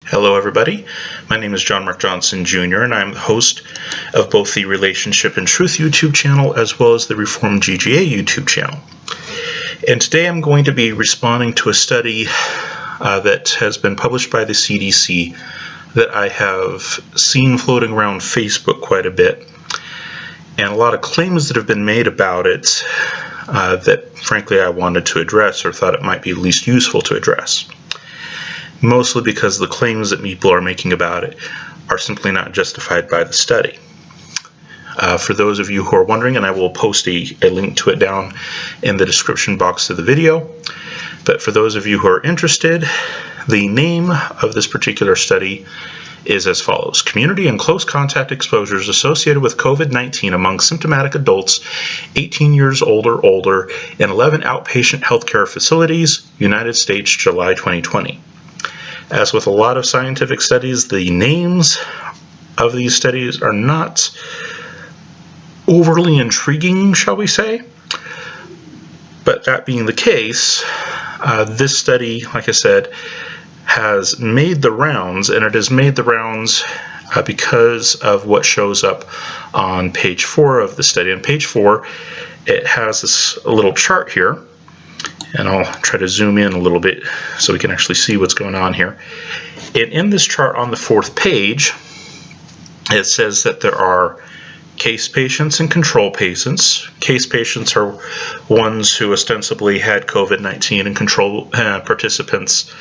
Hello everybody, my name is John Mark Johnson Jr. and I'm the host of both the Relationship and Truth YouTube channel as well as the Reformed GGA YouTube channel. And today I'm going to be responding to a study that has been published by the CDC that I have seen floating around Facebook quite a bit, and a lot of claims that have been made about it that frankly I wanted to address or thought it might be least useful to address. Mostly because the claims that people are making about it are simply not justified by the study. For those of you who are wondering, and I will post a link to it down in the description box of the video, but for those of you who are interested, the name of this particular study is as follows: Community and Close Contact Exposures Associated with COVID-19 Among Symptomatic Adults 18 Years Old or Older in 11 Outpatient Healthcare Facilities, United States, July 2020. As with a lot of scientific studies, the names of these studies are not overly intriguing, shall we say. But that being the case, this study, like I said, has made the rounds, and it has made the rounds because of what shows up on page 4 of the study. On page 4, it has this little chart here. And I'll try to zoom in a little bit so we can actually see what's going on here. And in this chart on the 4th page, it says that there are case patients and control patients. Case patients are ones who ostensibly had COVID-19, and control participants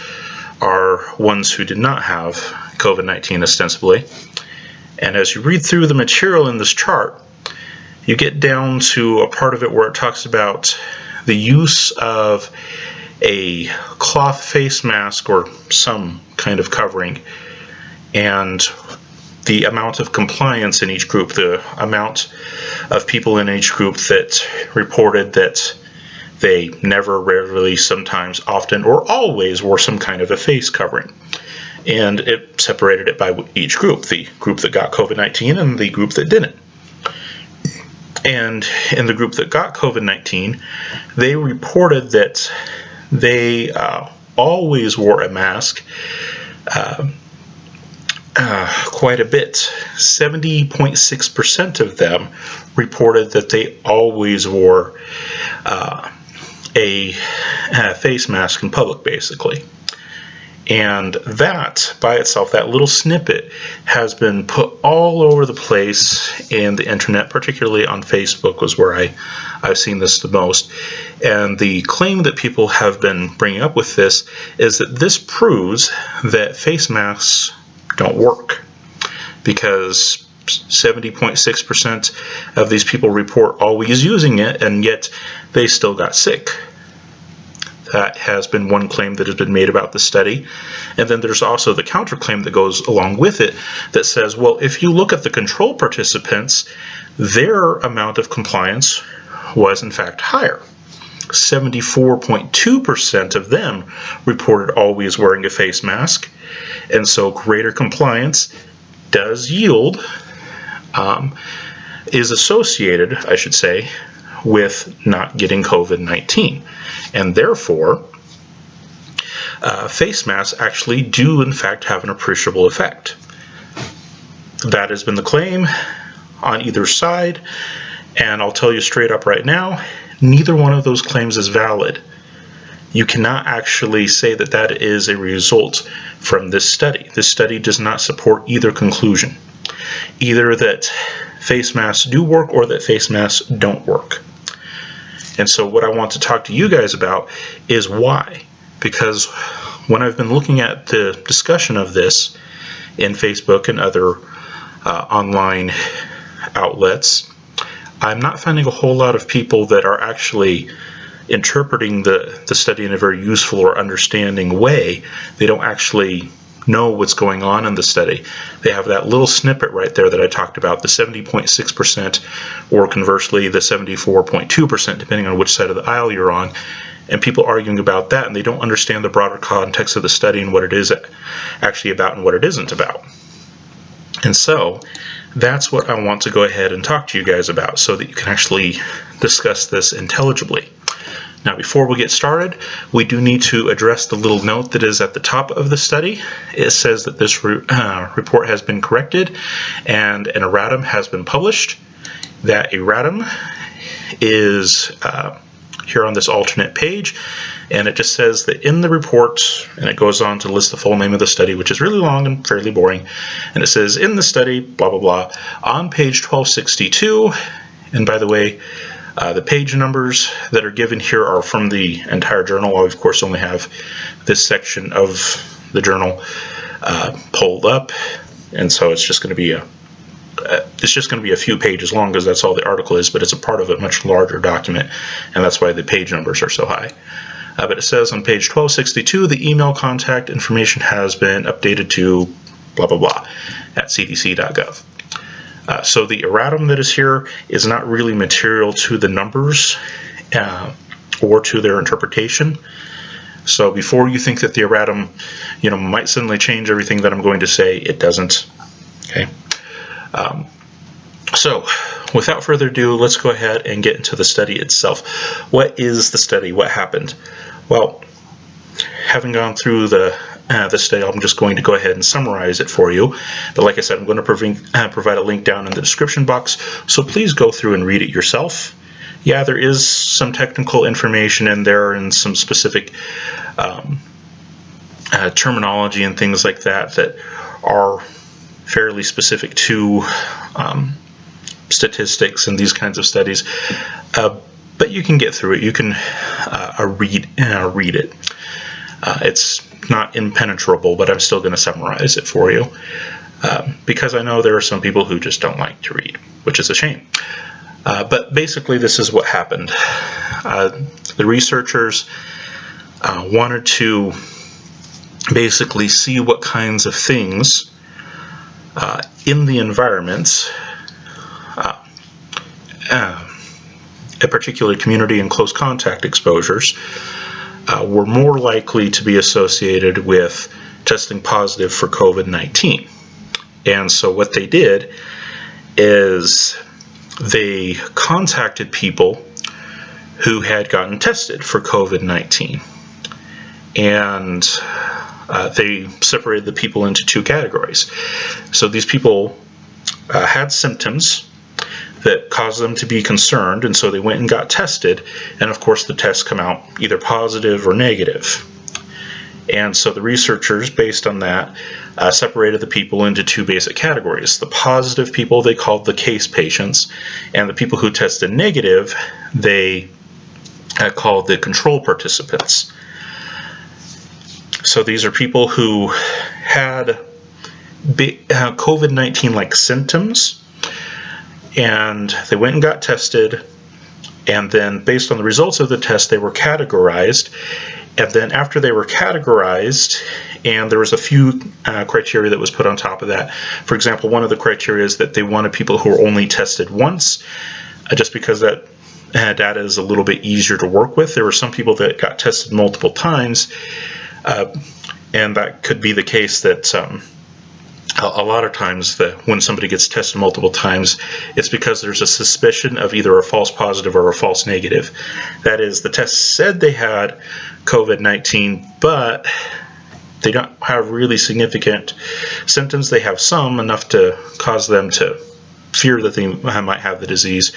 are ones who did not have COVID-19 ostensibly. And as you read through the material in this chart, you get down to a part of it where it talks about the use of a cloth face mask or some kind of covering, and the amount of compliance in each group, the amount of people in each group that reported that they never, rarely, sometimes, often, or always wore some kind of a face covering. And it separated it by each group, the group that got COVID-19 and the group that didn't. And in the group that got COVID-19, they reported that they always wore a mask quite a bit. 70.6% of them reported that they always wore a face mask in public, basically. And that, by itself, that little snippet, has been put all over the place in the internet, particularly on Facebook was where I've seen this the most. And the claim that people have been bringing up with this is that this proves that face masks don't work, because 70.6% of these people report always using it, and yet they still got sick. That has been one claim that has been made about the study. And then there's also the counterclaim that goes along with it that says, well, if you look at the control participants, their amount of compliance was in fact higher. 74.2% of them reported always wearing a face mask, and so greater compliance does yield, is associated, I should say, with not getting COVID-19. And therefore, face masks actually do in fact have an appreciable effect. That has been the claim on either side, and I'll tell you straight up right now, neither one of those claims is valid. You cannot actually say that that is a result from this study. This study does not support either conclusion, either that face masks do work or that face masks don't work. And so what I want to talk to you guys about is why. Because when I've been looking at the discussion of this in Facebook and other online outlets, I'm not finding a whole lot of people that are actually interpreting the study in a very useful or understanding way. They don't actually know what's going on in the study. They have that little snippet right there that I talked about, the 70.6%, or conversely the 74.2%, depending on which side of the aisle you're on, and people arguing about that, and they don't understand the broader context of the study and what it is actually about and what it isn't about. And so that's what I want to go ahead and talk to you guys about, so that you can actually discuss this intelligibly. Now, before we get started, we do need to address the little note that is at the top of the study. It says that this report has been corrected and an erratum has been published. That erratum is here on this alternate page, and it just says that in the report, and it goes on to list the full name of the study, which is really long and fairly boring, and it says in the study, blah, blah, blah, on page 1262, and by the way, the page numbers that are given here are from the entire journal. I, of course, only have this section of the journal pulled up, and so it's just going to be a few pages long because that's all the article is, but it's a part of a much larger document, and that's why the page numbers are so high. But it says on page 1262, the email contact information has been updated to blah, blah, blah at cdc.gov. So the erratum that is here is not really material to the numbers or to their interpretation. So before you think that the erratum, might suddenly change everything that I'm going to say, it doesn't. Okay. So without further ado, let's go ahead and get into the study itself. What is the study? What happened? Well, having gone through the study, I'm just going to go ahead and summarize it for you. But like I said, I'm going to provide a link down in the description box, so please go through and read it yourself. Yeah, there is some technical information in there and some specific terminology and things like that are fairly specific to statistics and these kinds of studies. But you can get through it. You can read it. It's not impenetrable, but I'm still going to summarize it for you because I know there are some people who just don't like to read, which is a shame. But basically, this is what happened. The researchers wanted to basically see what kinds of things in the environment, a particular community and close contact exposures, were more likely to be associated with testing positive for COVID-19. And so what they did is they contacted people who had gotten tested for COVID-19. And they separated the people into two categories. So these people had symptoms that caused them to be concerned, and so they went and got tested, and of course the tests come out either positive or negative. And so the researchers, based on that, separated the people into two basic categories. The positive people they called the case patients, and the people who tested negative they called the control participants. So these are people who had COVID-19-like symptoms, and they went and got tested, and then based on the results of the test, they were categorized. And then after they were categorized, and there was a few criteria that was put on top of that. For example, one of the criteria is that they wanted people who were only tested once, just because that data is a little bit easier to work with. There were some people that got tested multiple times, and that could be the case that a lot of times when somebody gets tested multiple times, it's because there's a suspicion of either a false positive or a false negative. That is, the test said they had COVID-19, but they don't have really significant symptoms. They have some, enough to cause them to fear that they might have the disease.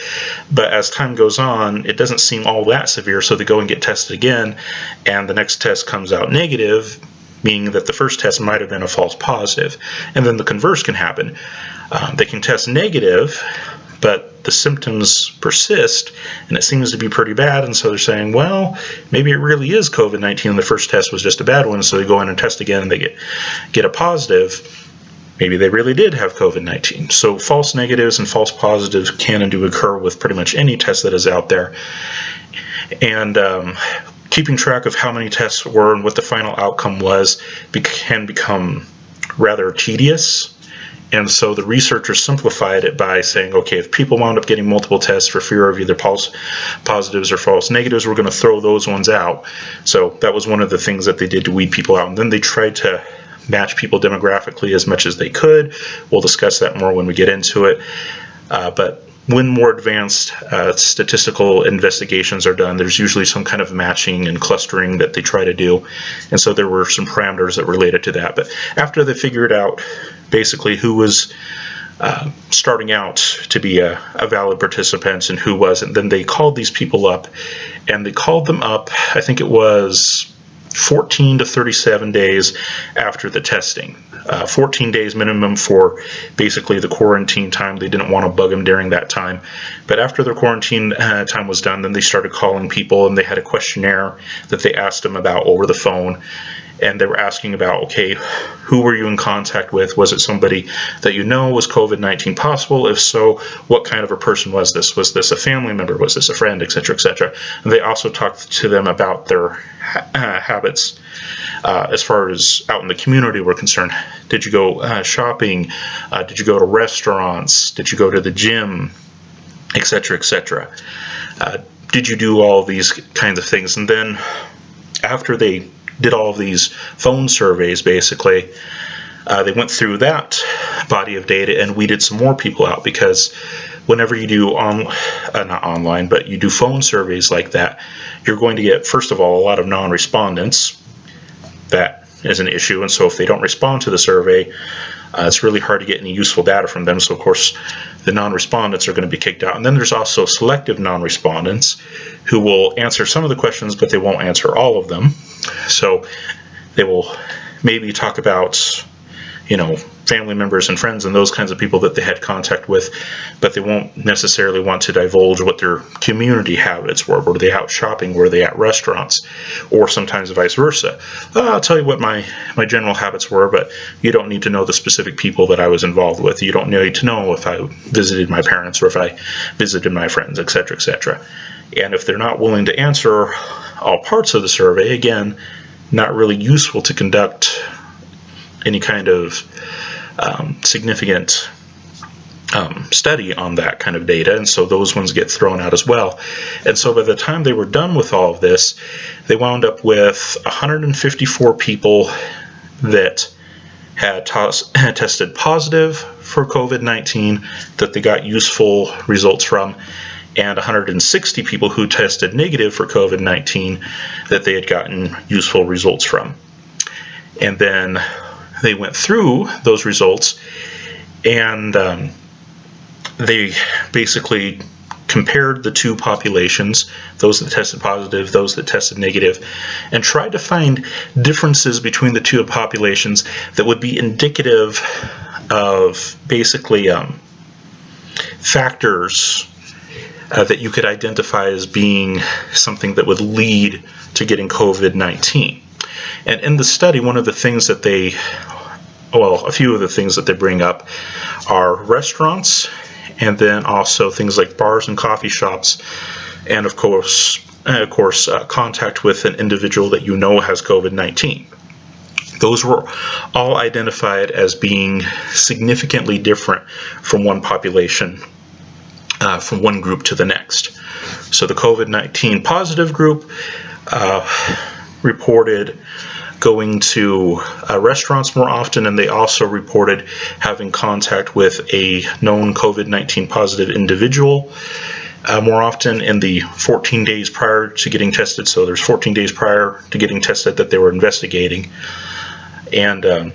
But as time goes on, it doesn't seem all that severe, so they go and get tested again, and the next test comes out negative, meaning that the first test might have been a false positive. And then the converse can happen. They can test negative, but the symptoms persist, and it seems to be pretty bad, and so they're saying, well, maybe it really is COVID-19, and the first test was just a bad one, so they go in and test again, and they get a positive. Maybe they really did have COVID-19. So false negatives and false positives can and do occur with pretty much any test that is out there. And keeping track of how many tests were and what the final outcome was can become rather tedious. And so the researchers simplified it by saying, okay, if people wound up getting multiple tests for fear of either false positives or false negatives, we're going to throw those ones out. So that was one of the things that they did to weed people out. And then they tried to match people demographically as much as they could. We'll discuss that more when we get into it. But when more advanced statistical investigations are done, there's usually some kind of matching and clustering that they try to do. And so there were some parameters that related to that. But after they figured out basically who was starting out to be a valid participant and who wasn't, then they called these people up, and they called them up, I think it was 14 to 37 days after the testing. 14 days minimum for basically the quarantine time. They didn't want to bug them during that time. But after their quarantine time was done, then they started calling people, and they had a questionnaire that they asked them about over the phone. And they were asking about, okay, who were you in contact with? Was it somebody that you know was COVID-19 possible? If so, what kind of a person was this? Was this a family member? Was this a friend, etc., etc.? And they also talked to them about their habits as far as out in the community were concerned. Did you go shopping? Did you go to restaurants? Did you go to the gym? Etc., etc. Did you do all these kinds of things? And then after they did all of these phone surveys, basically, they went through that body of data and weeded some more people out, because whenever you do not online, but you do phone surveys like that, you're going to get, first of all, a lot of non-respondents. That is an issue, and so if they don't respond to the survey, it's really hard to get any useful data from them. So of course the non-respondents are going to be kicked out. And then there's also selective non-respondents who will answer some of the questions, but they won't answer all of them. So they will maybe talk about, family members and friends and those kinds of people that they had contact with, but they won't necessarily want to divulge what their community habits were. Were they out shopping? Were they at restaurants? Or sometimes vice versa. I'll tell you what my general habits were, but you don't need to know the specific people that I was involved with. You don't need to know if I visited my parents or if I visited my friends, etc., etc. And if they're not willing to answer all parts of the survey, again, not really useful to conduct any kind of significant study on that kind of data, and so those ones get thrown out as well. And so by the time they were done with all of this, they wound up with 154 people that had tested positive for COVID-19 that they got useful results from, and 160 people who tested negative for COVID-19 that they had gotten useful results from. And then they went through those results, and they basically compared the two populations, those that tested positive, those that tested negative, and tried to find differences between the two populations that would be indicative of basically factors that you could identify as being something that would lead to getting COVID-19. And in the study, one of the things that a few of the things that they bring up are restaurants, and then also things like bars and coffee shops, and of course, contact with an individual that you know has COVID-19. Those were all identified as being significantly different from one population, from one group to the next. So the COVID-19 positive group reported going to restaurants more often, and they also reported having contact with a known COVID-19 positive individual more often in the 14 days prior to getting tested. So there's 14 days prior to getting tested that they were investigating, and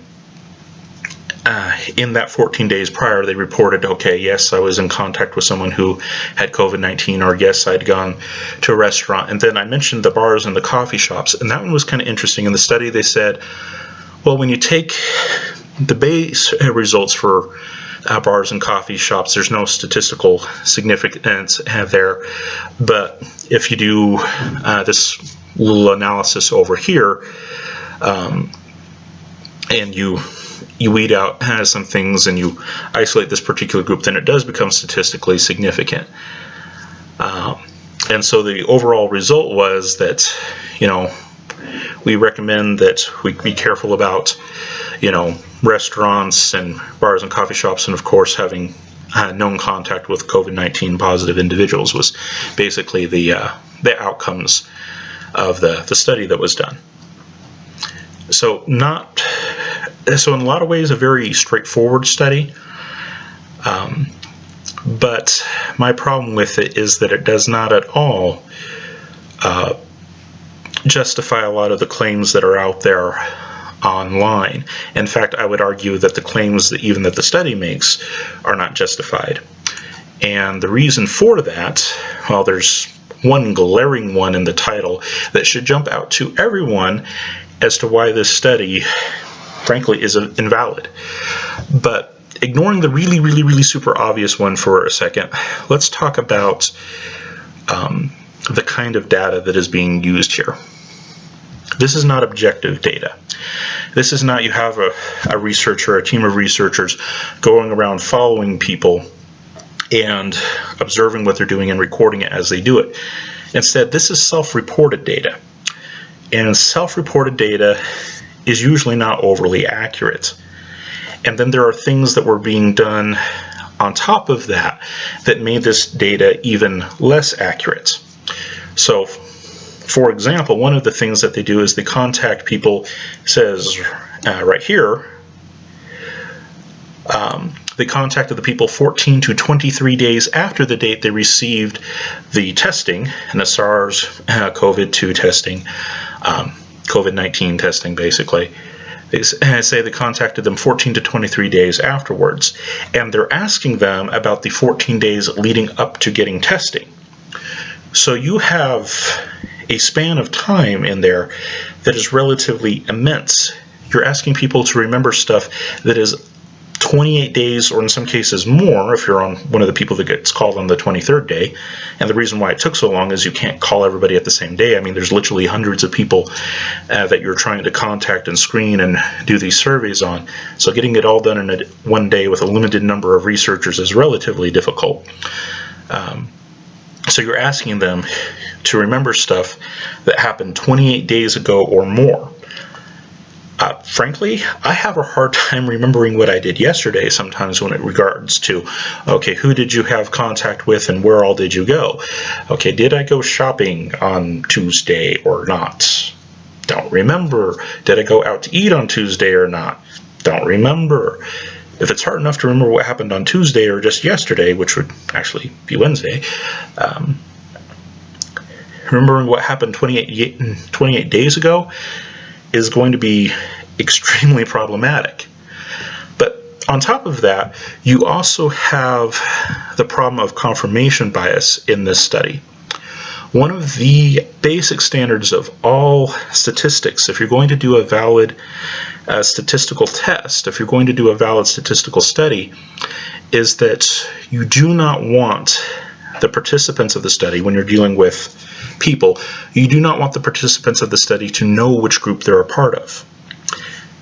in that 14 days prior, they reported, okay, yes, I was in contact with someone who had COVID-19, or yes, I'd gone to a restaurant. And then I mentioned the bars and the coffee shops, and that one was kind of interesting. In the study, they said, well, when you take the base results for bars and coffee shops, there's no statistical significance there. But if you do this little analysis over here, and you weed out some things and you isolate this particular group, then it does become statistically significant. And so the overall result was that, we recommend that we be careful about, restaurants and bars and coffee shops, and of course having known contact with COVID-19 positive individuals was basically the outcomes of the study that was done. So in a lot of ways, a very straightforward study. But my problem with it is that it does not at all justify a lot of the claims that are out there online. In fact, I would argue that the claims that even that the study makes are not justified. And the reason for that, well, there's one glaring one in the title that should jump out to everyone as to why this study, frankly, is invalid. But ignoring the really super obvious one for a second, let's talk about the kind of data that is being used here. This is not objective data. This is not you have a researcher, a team of researchers going around following people and observing what they're doing and recording it as they do it. Instead, this is self-reported data. And self-reported data is usually not overly accurate. And then there are things that were being done on top of that that made this data even less accurate. So, for example, one of the things that they do is they contact people, says right here, they contacted the people 14 to 23 days after the date they received the testing, and the SARS-CoV-2 testing, COVID-19 testing basically. They say they contacted them 14 to 23 days afterwards, and they're asking them about the 14 days leading up to getting testing. So you have a span of time in there that is relatively immense. You're asking people to remember stuff that is 28 days, or in some cases more, if you're on one of the people that gets called on the 23rd day. And the reason why it took so long is you can't call everybody at the same day. I mean, there's literally hundreds of people that you're trying to contact and screen and do these surveys on. So getting it all done in one day with a limited number of researchers is relatively difficult. So you're asking them to remember stuff that happened 28 days ago or more. Frankly, I have a hard time remembering what I did yesterday sometimes when it regards to, okay, who did you have contact with and where all did you go? Okay, did I go shopping on Tuesday or not? Don't remember. Did I go out to eat on Tuesday or not? Don't remember. If it's hard enough to remember what happened on Tuesday or just yesterday, which would actually be Wednesday, remembering what happened 28 days ago is going to be extremely problematic. But on top of that, you also have the problem of confirmation bias in this study. One of the basic standards of all statistics, if you're going to do a valid statistical test, if you're going to do a valid statistical study, is that you do not want the participants of the study, when you're dealing with people, you do not want the participants of the study to know which group they're a part of.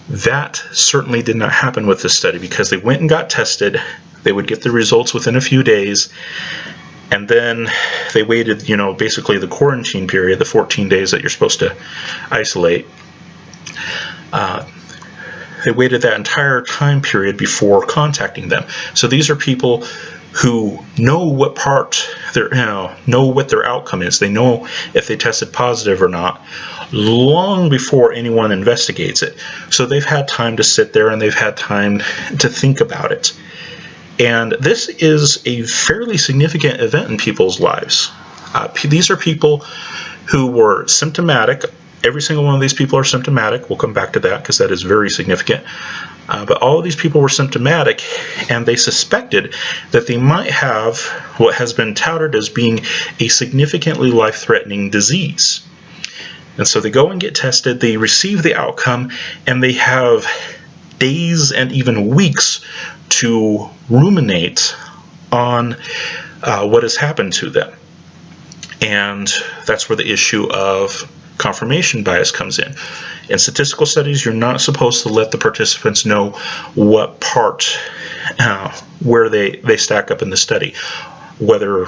That certainly did not happen with this study, because they went and got tested, they would get the results within a few days, and then they waited, basically the quarantine period, the 14 days that you're supposed to isolate. They waited that entire time period before contacting them. So these are people who know what part know what their outcome is. They know if they tested positive or not long before anyone investigates it. So they've had time to sit there and they've had time to think about it. And this is a fairly significant event in people's lives. These are people who were symptomatic. Every single one of these people are symptomatic. We'll come back to that because that is very significant. But all of these people were symptomatic, and they suspected that they might have what has been touted as being a significantly life-threatening disease. And so they go and get tested, they receive the outcome, and they have days and even weeks to ruminate on what has happened to them. And that's where the issue of confirmation bias comes in. In statistical studies, you're not supposed to let the participants know what part, where they stack up in the study, whether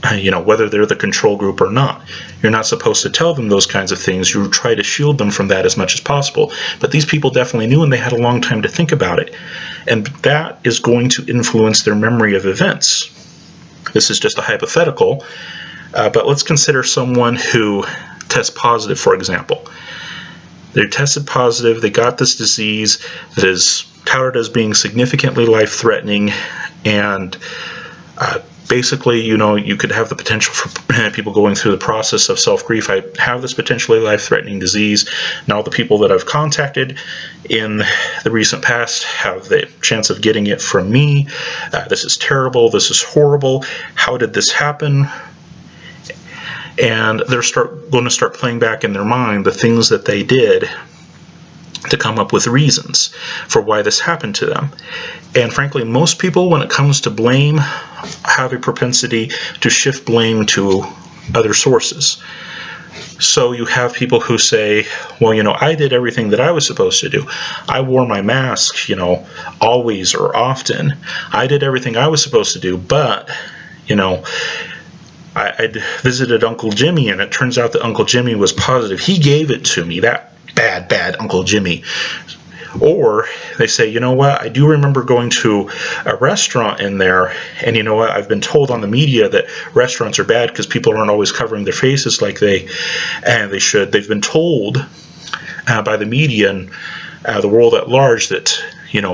they're the control group or not. You're not supposed to tell them those kinds of things. You try to shield them from that as much as possible. But these people definitely knew, and they had a long time to think about it. And that is going to influence their memory of events. This is just a hypothetical, but let's consider someone who tests positive, for example. They tested positive, they got this disease that is touted as being significantly life-threatening, and Basically, you could have the potential for people going through the process of self-grief. I have this potentially life-threatening disease. Now the people that I've contacted in the recent past have the chance of getting it from me. This is terrible. This is horrible. How did this happen? And they're going to start playing back in their mind the things that they did to come up with reasons for why this happened to them. And frankly, most people, when it comes to blame, have a propensity to shift blame to other sources. So you have people who say, well, I did everything that I was supposed to do. I wore my mask, always or often. I did everything I was supposed to do, but, I visited Uncle Jimmy, and it turns out that Uncle Jimmy was positive. He gave it to me, that bad Uncle Jimmy. Or they say, you know what, I do remember going to a restaurant in there, and you know what, I've been told on the media that restaurants are bad because people aren't always covering their faces like they should. They've been told by the media and the world at large that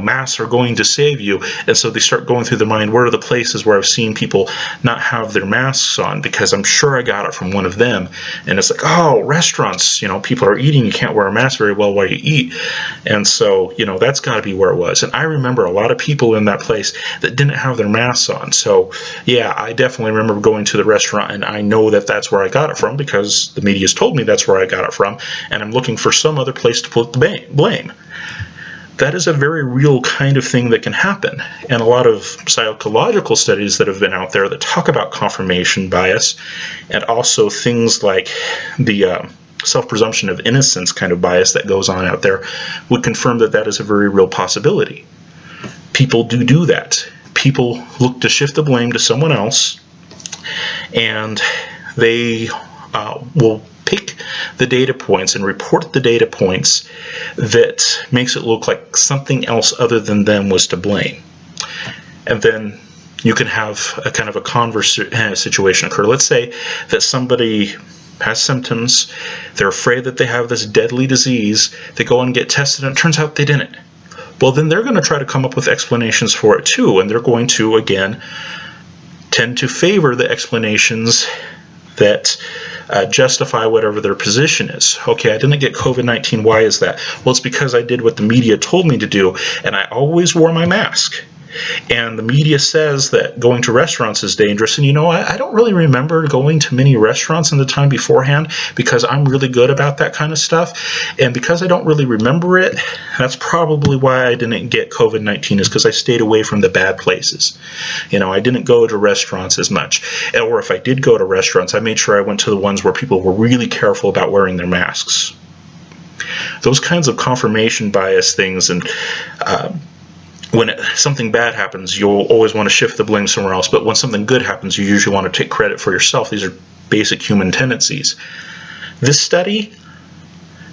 masks are going to save you, and so they start going through their mind, where are the places where I've seen people not have their masks on, because I'm sure I got it from one of them. And it's like, oh, restaurants, people are eating, you can't wear a mask very well while you eat, and so that's got to be where it was. And I remember a lot of people in that place that didn't have their masks on. So yeah, I definitely remember going to the restaurant, and I know that that's where I got it from because the media's told me that's where I got it from, and I'm looking for some other place to put the blame. That is a very real kind of thing that can happen. And a lot of psychological studies that have been out there that talk about confirmation bias, and also things like the self-presumption of innocence kind of bias that goes on out there, would confirm that that is a very real possibility. People do that. People look to shift the blame to someone else, and they will pick the data points and report the data points that makes it look like something else other than them was to blame. And then you can have a kind of a converse situation occur. Let's say that somebody has symptoms, they're afraid that they have this deadly disease, they go and get tested, and it turns out they didn't. Well, then they're going to try to come up with explanations for it too, and they're going to, again, tend to favor the explanations that justify whatever their position is. Okay, I didn't get COVID-19. Why is that? Well, it's because I did what the media told me to do, and I always wore my mask. And the media says that going to restaurants is dangerous. And I don't really remember going to many restaurants in the time beforehand because I'm really good about that kind of stuff. And because I don't really remember it, that's probably why I didn't get COVID-19, is because I stayed away from the bad places. I didn't go to restaurants as much. Or if I did go to restaurants, I made sure I went to the ones where people were really careful about wearing their masks. Those kinds of confirmation bias things, and when something bad happens, you'll always want to shift the blame somewhere else. But when something good happens, you usually want to take credit for yourself. These are basic human tendencies. This study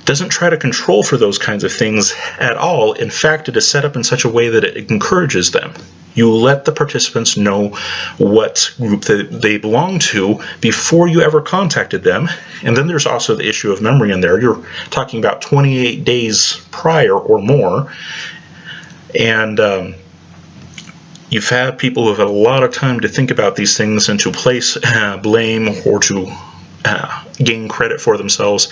doesn't try to control for those kinds of things at all. In fact, it is set up in such a way that it encourages them. You let the participants know what group they belong to before you ever contacted them. And then there's also the issue of memory in there. You're talking about 28 days prior or more. And you've had people who have had a lot of time to think about these things and to place blame or to gain credit for themselves,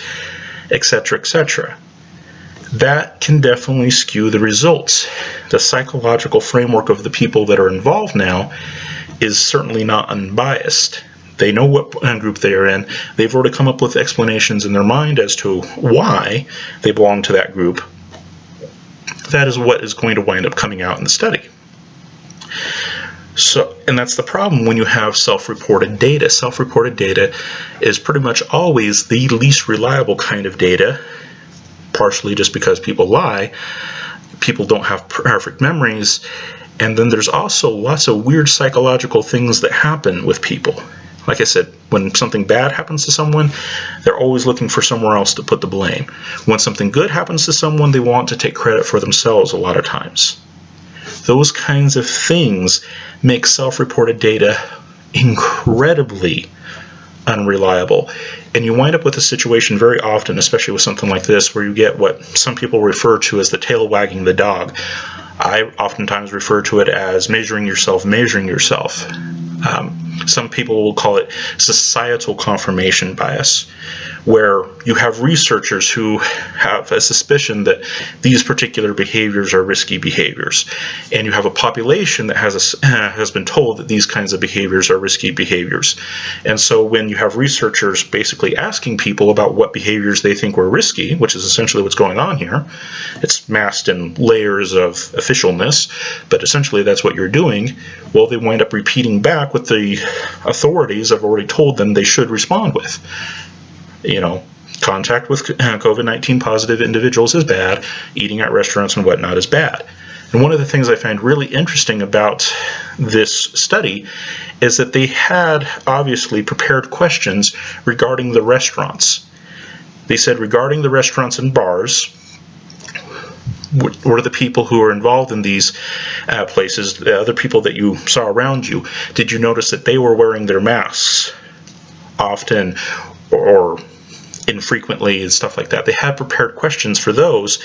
etc., etc. That can definitely skew the results. The psychological framework of the people that are involved now is certainly not unbiased. They know what group they are in. They've already come up with explanations in their mind as to why they belong to that group. That is what is going to wind up coming out in the study. And that's the problem when you have self-reported data. Self-reported data is pretty much always the least reliable kind of data, partially just because people lie. People don't have perfect memories. And then there's also lots of weird psychological things that happen with people. Like I said, when something bad happens to someone, they're always looking for somewhere else to put the blame. When something good happens to someone, they want to take credit for themselves a lot of times. Those kinds of things make self-reported data incredibly unreliable. And you wind up with a situation very often, especially with something like this, where you get what some people refer to as the tail wagging the dog. I oftentimes refer to it as measuring yourself. Some people will call it societal confirmation bias, where you have researchers who have a suspicion that these particular behaviors are risky behaviors, and you have a population that has been told that these kinds of behaviors are risky behaviors. And so when you have researchers basically asking people about what behaviors they think were risky, which is essentially what's going on here, it's masked in layers of officialness, but essentially that's what you're doing. Well, they wind up repeating back what the authorities have already told them they should respond with. Contact with COVID-19 positive individuals is bad. Eating at restaurants and whatnot is bad. And one of the things I find really interesting about this study is that they had obviously prepared questions regarding the restaurants. They said regarding the restaurants and bars, what are the people who are involved in these places, the other people that you saw around you, did you notice that they were wearing their masks often or infrequently and stuff like that? They had prepared questions for those,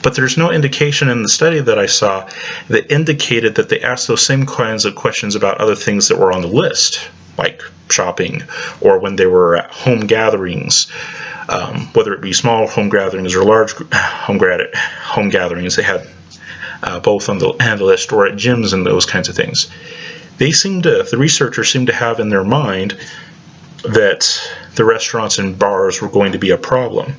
but there's no indication in the study that I saw that indicated that they asked those same kinds of questions about other things that were on the list, like shopping or when they were at home gatherings, whether it be small home gatherings or large home gatherings. They had both on the list, or at gyms and those kinds of things. The researchers seem to have in their mind that the restaurants and bars were going to be a problem.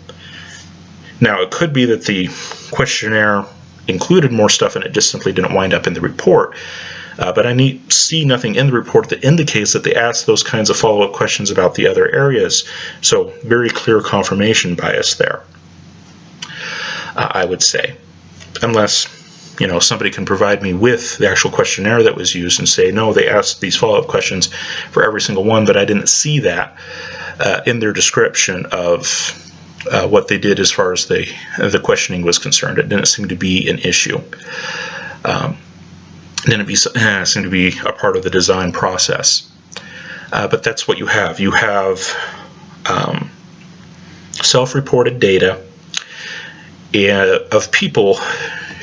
Now, it could be that the questionnaire included more stuff and it just simply didn't wind up in the report. But I see nothing in the report that indicates that they asked those kinds of follow-up questions about the other areas. So very clear confirmation bias there, I would say. Unless somebody can provide me with the actual questionnaire that was used and say, no, they asked these follow-up questions for every single one, but I didn't see that in their description of what they did as far as the questioning was concerned. It didn't seem to be an issue. Didn't seem to be a part of the design process. But that's what you have. You have self-reported data of people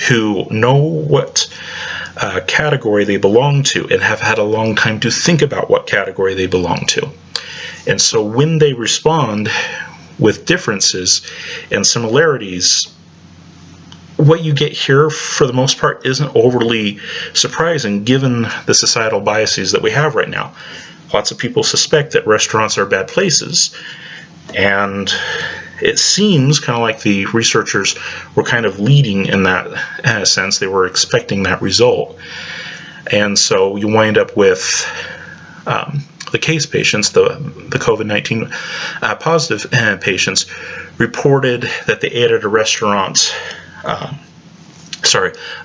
who know what category they belong to and have had a long time to think about what category they belong to. And so when they respond with differences and similarities, what you get here for the most part isn't overly surprising given the societal biases that we have right now. Lots of people suspect that restaurants are bad places, and it seems kind of like the researchers were kind of leading in that sense. They were expecting that result. And so you wind up with the case patients, the COVID-19 positive patients, reported that they ate at a restaurant.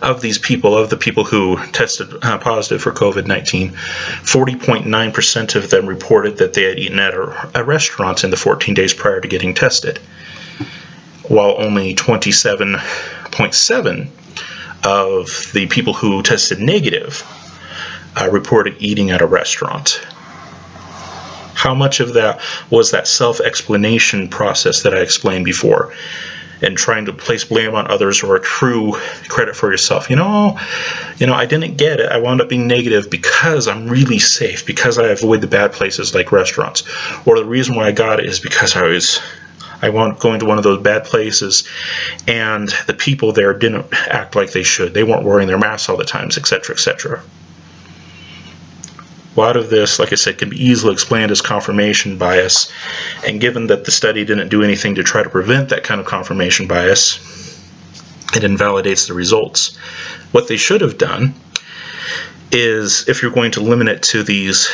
Of the people who tested positive for COVID-19, 40.9% of them reported that they had eaten at a restaurant in the 14 days prior to getting tested, while only 27.7% of the people who tested negative reported eating at a restaurant. How much of that was that self-explanation process that I explained before, and trying to place blame on others or accrue credit for yourself? I didn't get it. I wound up being negative because I'm really safe, because I avoid the bad places like restaurants. Or the reason why I got it is because I wound up going to one of those bad places and the people there didn't act like they should. They weren't wearing their masks all the time, etc., etc. A lot of this, like I said, can be easily explained as confirmation bias, and given that the study didn't do anything to try to prevent that kind of confirmation bias, it invalidates the results. What they should have done is, if you're going to limit it to these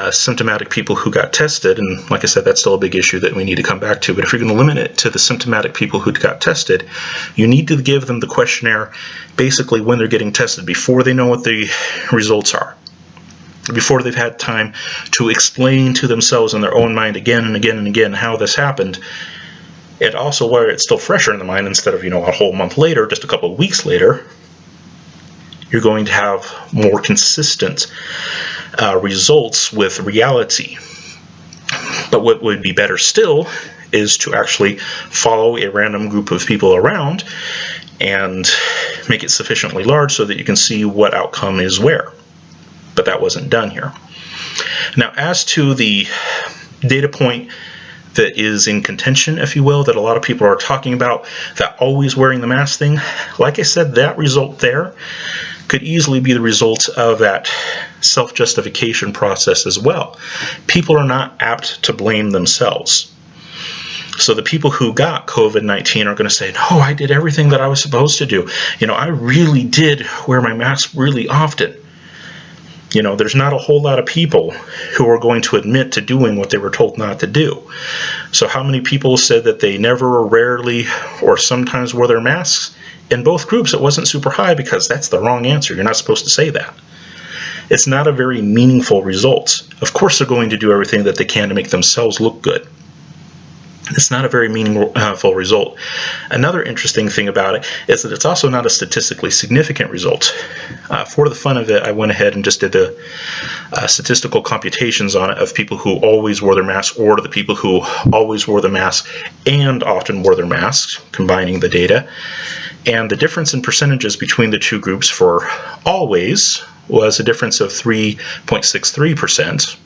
symptomatic people who got tested, and like I said, that's still a big issue that we need to come back to, but if you're going to limit it to the symptomatic people who got tested, you need to give them the questionnaire basically when they're getting tested, before they know what the results are, before they've had time to explain to themselves in their own mind again and again and again how this happened. And also, where it's still fresher in the mind, instead of a whole month later, just a couple of weeks later, you're going to have more consistent results with reality. But what would be better still is to actually follow a random group of people around and make it sufficiently large so that you can see what outcome is where. But that wasn't done here. Now, as to the data point that is in contention, if you will, that a lot of people are talking about, that always wearing the mask thing, like I said, that result there could easily be the result of that self-justification process as well. People are not apt to blame themselves. So the people who got COVID-19 are going to say, no, I did everything that I was supposed to do. I really did wear my mask really often. There's not a whole lot of people who are going to admit to doing what they were told not to do. So how many people said that they never or rarely or sometimes wore their masks? In both groups, it wasn't super high, because that's the wrong answer. You're not supposed to say that. It's not a very meaningful result. Of course, they're going to do everything that they can to make themselves look good. It's not a very meaningful result. Another interesting thing about it is that it's also not a statistically significant result. For the fun of it, I went ahead and just did the statistical computations on it of people who always wore their mask, or the people who always wore the mask and often wore their masks, combining the data. And the difference in percentages between the two groups for always was a difference of 3.63%.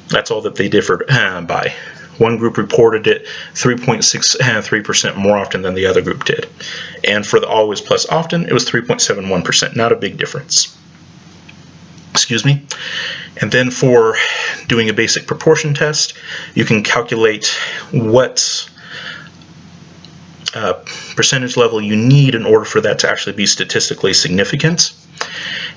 That's all that they differed by. One group reported it 3.63% more often than the other group did. And for the always plus often, it was 3.71%. Not a big difference. Excuse me. And then for doing a basic proportion test, you can calculate what percentage level you need in order for that to actually be statistically significant.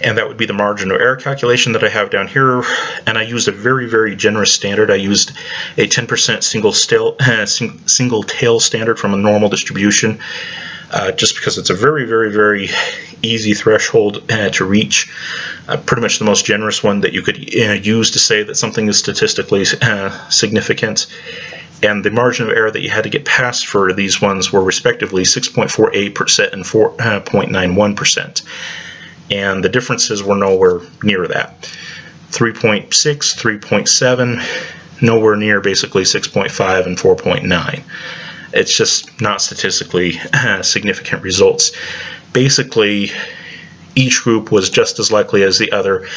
And that would be the margin of error calculation that I have down here. And I used a very, very generous standard. I used a 10% single tail standard from a normal distribution, just because it's a very, very, very easy threshold to reach. Pretty much the most generous one that you could use to say that something is statistically significant. And the margin of error that you had to get past for these ones were respectively 6.48% and 4.91%. And the differences were nowhere near that. 3.6, 3.7, nowhere near basically 6.5 and 4.9. It's just not statistically significant results. Basically, each group was just as likely as the other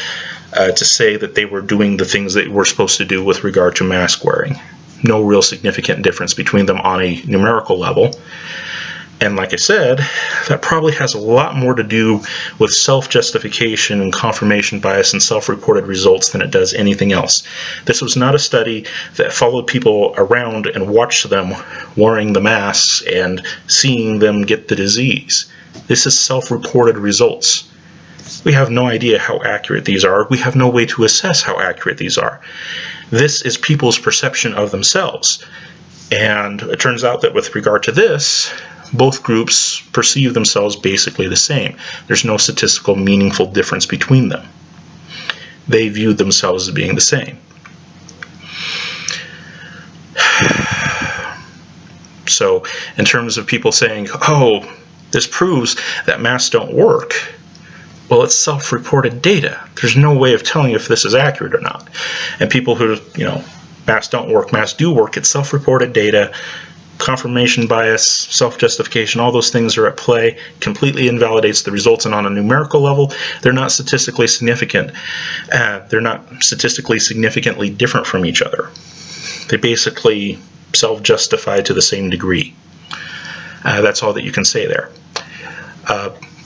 to say that they were doing the things they were supposed to do with regard to mask wearing. No real significant difference between them on a numerical level. And like I said, that probably has a lot more to do with self-justification and confirmation bias and self-reported results than it does anything else. This was not a study that followed people around and watched them wearing the masks and seeing them get the disease. This is self-reported results. We have no idea how accurate these are. We have no way to assess how accurate these are. This is people's perception of themselves. And it turns out that with regard to this, both groups perceive themselves basically the same. There's no statistical meaningful difference between them. They viewed themselves as being the same. So in terms of people saying, oh, this proves that masks don't work, well, it's self-reported data. There's no way of telling if this is accurate or not. And people who, masks don't work, masks do work, it's self-reported data. Confirmation bias, self-justification, all those things are at play, completely invalidates the results, and on a numerical level, they're not statistically significant. They're not statistically significantly different from each other. They basically self-justify to the same degree. That's all that you can say there.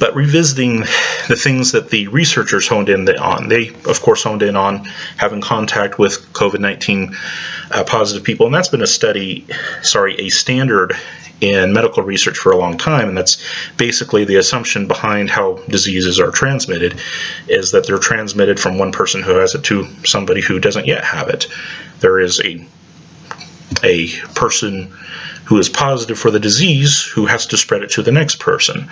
But revisiting the things that the researchers honed in on, they of course honed in on having contact with COVID-19 positive people, and that's been a standard in medical research for a long time, and that's basically the assumption behind how diseases are transmitted, is that they're transmitted from one person who has it to somebody who doesn't yet have it. There is a person who is positive for the disease who has to spread it to the next person.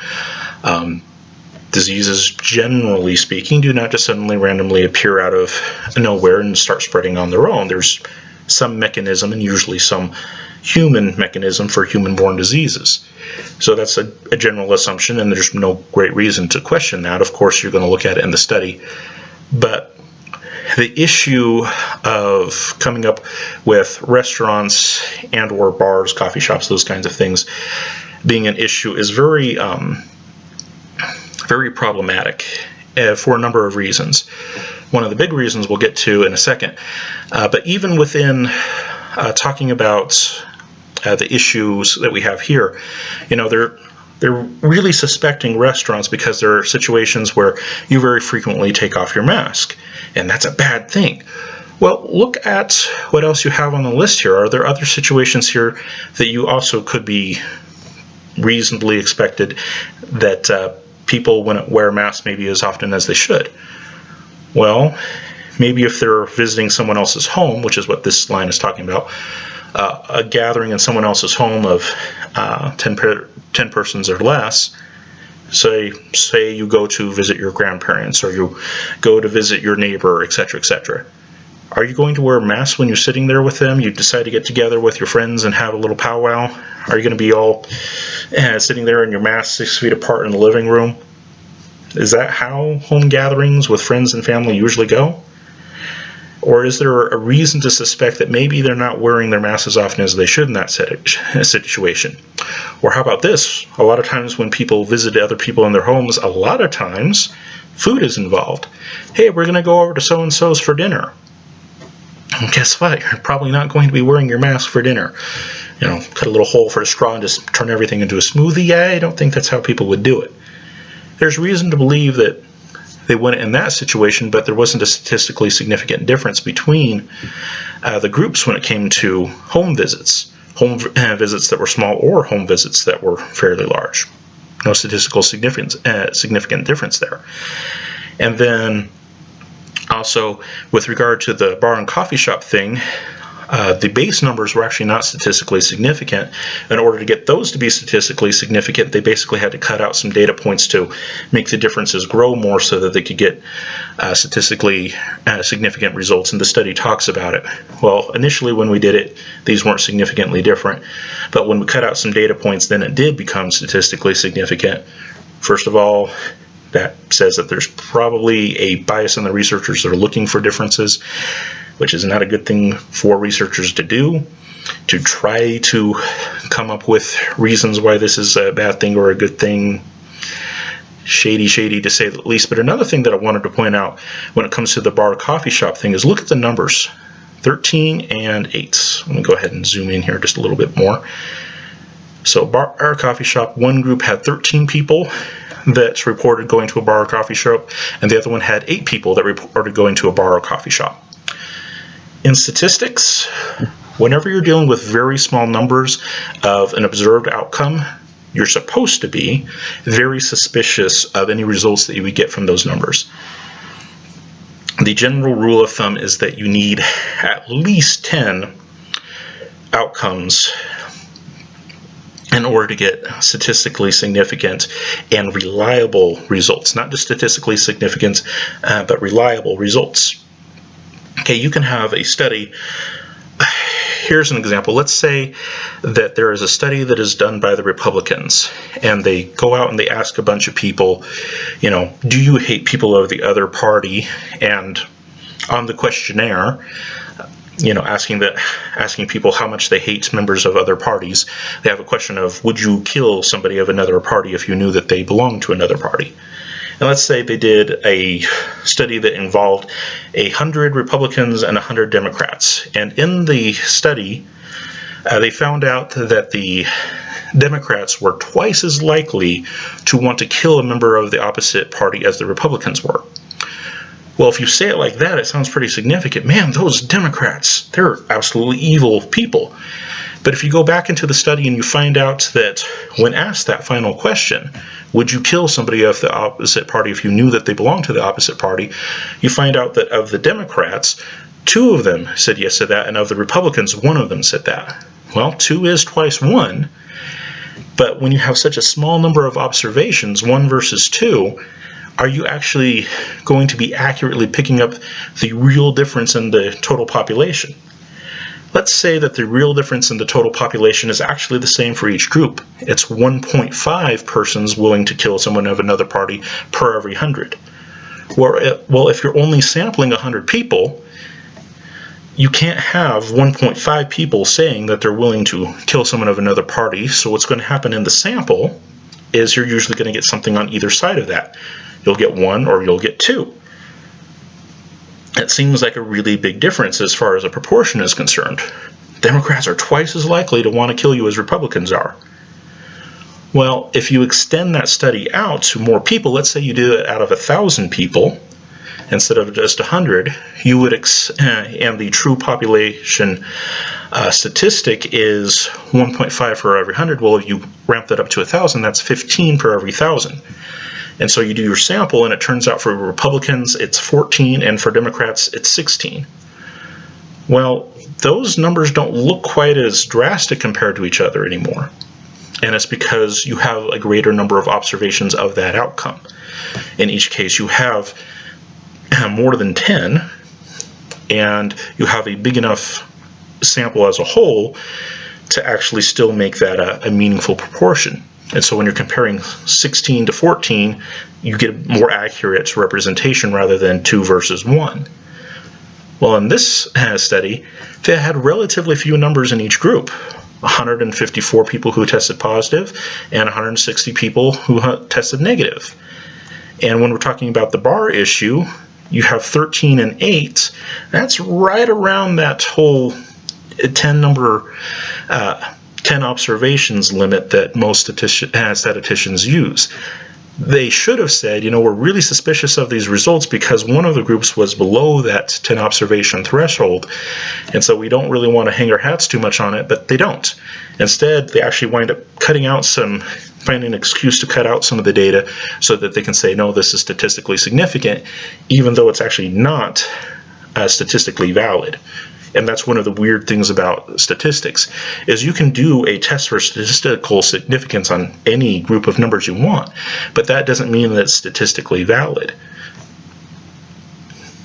Diseases, generally speaking, do not just suddenly randomly appear out of nowhere and start spreading on their own. There's some mechanism, and usually some human mechanism, for human-borne diseases. So that's a general assumption, and there's no great reason to question that. Of course, you're going to look at it in the study. But the issue of coming up with restaurants and or bars, coffee shops, those kinds of things being an issue is very, very problematic. for a number of reasons. One of the big reasons we'll get to in a second. But even within talking about the issues that we have here, they're really suspecting restaurants because there are situations where you very frequently take off your mask, and that's a bad thing. Well, look at what else you have on the list here. Are there other situations here that you also could be reasonably expected that people wouldn't wear masks maybe as often as they should? Well, maybe if they're visiting someone else's home, which is what this line is talking about, a gathering in someone else's home of 10 persons or less. Say you go to visit your grandparents, or you go to visit your neighbor, etc., etc. Are you going to wear a mask when you're sitting there with them? You decide to get together with your friends and have a little powwow. Are you going to be all sitting there in your mask 6 feet apart in the living room? Is that how home gatherings with friends and family usually go? Or is there a reason to suspect that maybe they're not wearing their masks as often as they should in that situation? Or how about this? A lot of times when people visit other people in their homes, a lot of times food is involved. Hey, we're going to go over to so-and-so's for dinner. And guess what? You're probably not going to be wearing your mask for dinner. Cut a little hole for a straw and just turn everything into a smoothie. I don't think that's how people would do it. There's reason to believe that they went in that situation, but there wasn't a statistically significant difference between the groups when it came to home visits that were small or home visits that were fairly large. No statistical significant difference there. And then also, with regard to the bar and coffee shop thing, the base numbers were actually not statistically significant. In order to get those to be statistically significant, they basically had to cut out some data points to make the differences grow more so that they could get statistically significant results, and the study talks about it. Well, initially when we did it, these weren't significantly different, but when we cut out some data points, then it did become statistically significant. First of all, that says that there's probably a bias in the researchers that are looking for differences, which is not a good thing for researchers to do, to try to come up with reasons why this is a bad thing or a good thing. Shady to say the least. But another thing that I wanted to point out when it comes to the bar coffee shop thing is look at the numbers, 13 and 8. Let me go ahead and zoom in here just a little bit more. So bar or coffee shop, one group had 13 people that reported going to a bar or coffee shop, and the other one had 8 people that reported going to a bar or coffee shop. In statistics, whenever you're dealing with very small numbers of an observed outcome, you're supposed to be very suspicious of any results that you would get from those numbers. The general rule of thumb is that you need at least 10 outcomes in order to get statistically significant and reliable results. Not just statistically significant, but reliable results. Okay, you can have a study. Here's an example. Let's say that there is a study that is done by the Republicans, and they go out and they ask a bunch of people, do you hate people of the other party? And on the questionnaire, asking people how much they hate members of other parties, they have a question of, would you kill somebody of another party if you knew that they belonged to another party? And let's say they did a study that involved 100 Republicans and 100 Democrats. And in the study, they found out that the Democrats were twice as likely to want to kill a member of the opposite party as the Republicans were. Well, if you say it like that, it sounds pretty significant. Man, those Democrats, they're absolutely evil people. But if you go back into the study and you find out that when asked that final question, would you kill somebody of the opposite party if you knew that they belonged to the opposite party, you find out that of the Democrats, 2 of them said yes to that, and of the Republicans, 1 of them said that. Well, 2 is twice 1, but when you have such a small number of observations, 1 versus 2, are you actually going to be accurately picking up the real difference in the total population? Let's say that the real difference in the total population is actually the same for each group. It's 1.5 persons willing to kill someone of another party per every 100. Well, if you're only sampling 100 people, you can't have 1.5 people saying that they're willing to kill someone of another party. So what's going to happen in the sample is you're usually going to get something on either side of that. You'll get 1 or you'll get 2. It seems like a really big difference as far as a proportion is concerned. Democrats are twice as likely to want to kill you as Republicans are. Well, if you extend that study out to more people, let's say you do it out of 1,000 people instead of just 100, you would, and the true population statistic is 1.5 for every 100. Well, if you ramp that up to 1,000, that's 15 per every 1,000. And so you do your sample, and it turns out for Republicans it's 14, and for Democrats it's 16. Well, those numbers don't look quite as drastic compared to each other anymore. And it's because you have a greater number of observations of that outcome. In each case, you have more than 10, and you have a big enough sample as a whole to actually still make that a meaningful proportion. And so when you're comparing 16 to 14, you get a more accurate representation rather than 2 versus 1. Well, in this study, they had relatively few numbers in each group. 154 people who tested positive and 160 people who tested negative. And when we're talking about the bar issue, you have 13 and 8. That's right around that whole 10 observations limit that most statisticians use. They should have said, we're really suspicious of these results because one of the groups was below that 10 observation threshold, and so we don't really want to hang our hats too much on it, but they don't. Instead, they actually wind up finding an excuse to cut out some of the data so that they can say, no, this is statistically significant, even though it's actually not statistically valid. And that's one of the weird things about statistics, is you can do a test for statistical significance on any group of numbers you want, but that doesn't mean that it's statistically valid.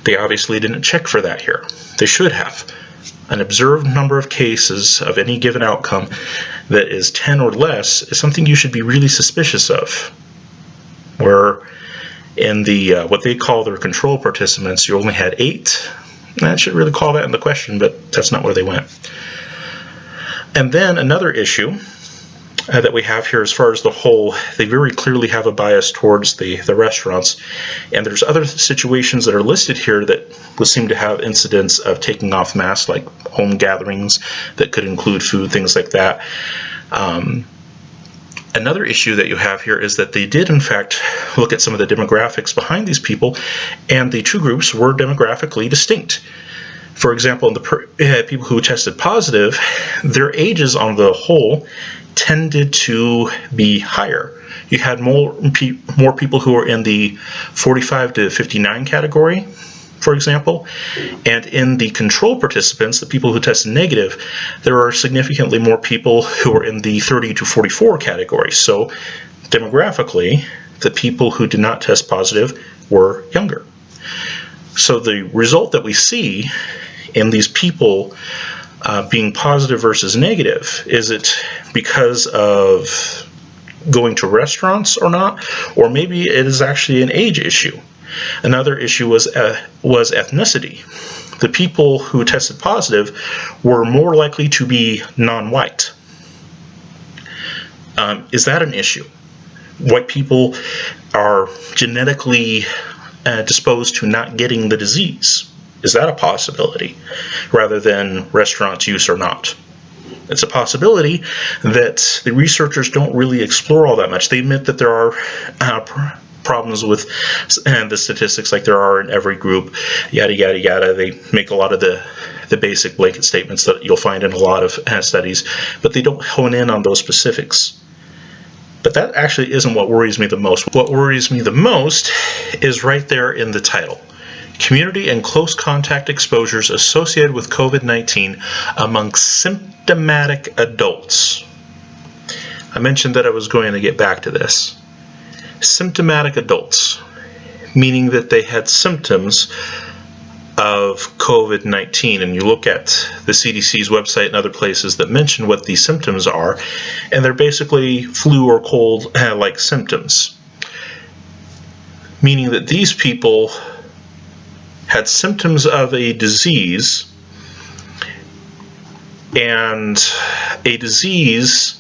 They obviously didn't check for that here. They should have. An observed number of cases of any given outcome that is 10 or less is something you should be really suspicious of. Where in the what they call their control participants, you only had 8. I should really call that in the question, but that's not where they went. And then another issue that we have here as far as the whole, they very clearly have a bias towards the restaurants. And there's other situations that are listed here that would seem to have incidents of taking off masks, like home gatherings that could include food, things like that. Another issue that you have here is that they did, in fact, look at some of the demographics behind these people, and the two groups were demographically distinct. For example, the people who tested positive, their ages on the whole tended to be higher. You had more people who were in the 45 to 59 category, for example, and in the control participants, the people who tested negative, there are significantly more people who are in the 30 to 44 category. So demographically, the people who did not test positive were younger. So the result that we see in these people being positive versus negative, is it because of going to restaurants or not? Or maybe it is actually an age issue. Another issue was ethnicity. The people who tested positive were more likely to be non-white. Is that an issue? White people are genetically disposed to not getting the disease. Is that a possibility, rather than restaurant use or not? It's a possibility that the researchers don't really explore all that much. They admit that there are problems with the statistics, like there are in every group, yada yada yada. They make a lot of the basic blanket statements that you'll find in a lot of studies, but they don't hone in on those specifics. But that actually isn't what worries me the most. What worries me the most is right there in the title: community and close contact exposures associated with COVID-19 among symptomatic adults. I mentioned that I was going to get back to this. Symptomatic adults, meaning that they had symptoms of COVID-19, and you look at the CDC's website and other places that mention what these symptoms are, and they're basically flu or cold like symptoms, meaning that these people had symptoms of a disease, and a disease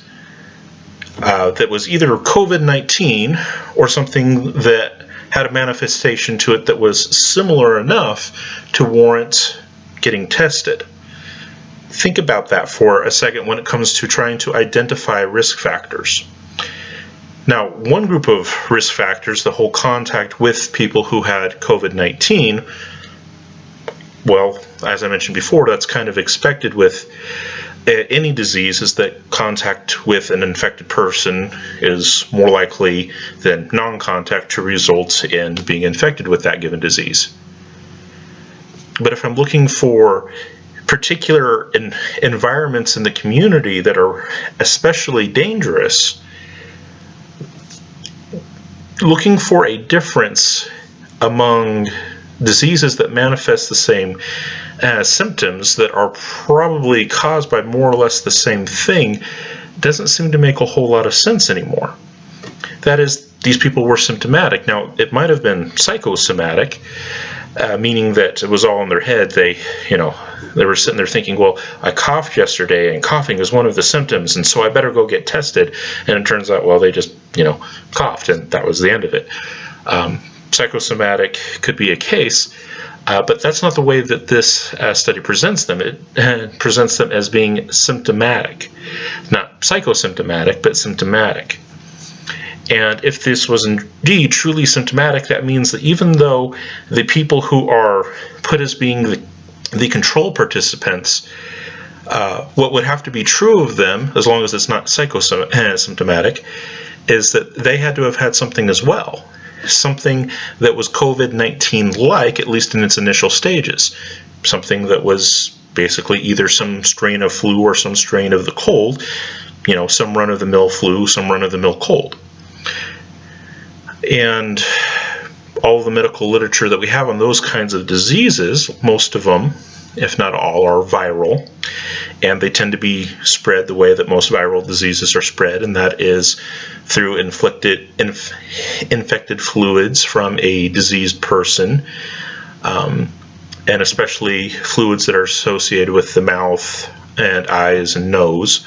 that was either COVID-19 or something that had a manifestation to it that was similar enough to warrant getting tested. Think about that for a second when it comes to trying to identify risk factors. Now, one group of risk factors, the whole contact with people who had COVID-19, well, as I mentioned before, that's kind of expected with any disease, is that contact with an infected person is more likely than non-contact to result in being infected with that given disease. But if I'm looking for particular environments in the community that are especially dangerous, looking for a difference among diseases that manifest the same symptoms that are probably caused by more or less the same thing doesn't seem to make a whole lot of sense anymore. That is, these people were symptomatic. Now, it might have been psychosomatic, meaning that it was all in their head. They were sitting there thinking, well, I coughed yesterday, and coughing is one of the symptoms, and so I better go get tested. And it turns out, well, they just, coughed, and that was the end of it. Psychosomatic could be a case, but that's not the way that this study presents them. It presents them as being symptomatic. Not psychosymptomatic, but symptomatic. And if this was indeed truly symptomatic, that means that even though the people who are put as being the control participants, what would have to be true of them, as long as it's not psychosymptomatic, is that they had to have had something as well. Something that was COVID-19-like, at least in its initial stages. Something that was basically either some strain of flu or some strain of the cold, some run-of-the-mill flu, some run-of-the-mill cold. And all of the medical literature that we have on those kinds of diseases, most of them, if not all, are viral, and they tend to be spread the way that most viral diseases are spread, and that is through infected fluids from a diseased person, and especially fluids that are associated with the mouth and eyes and nose.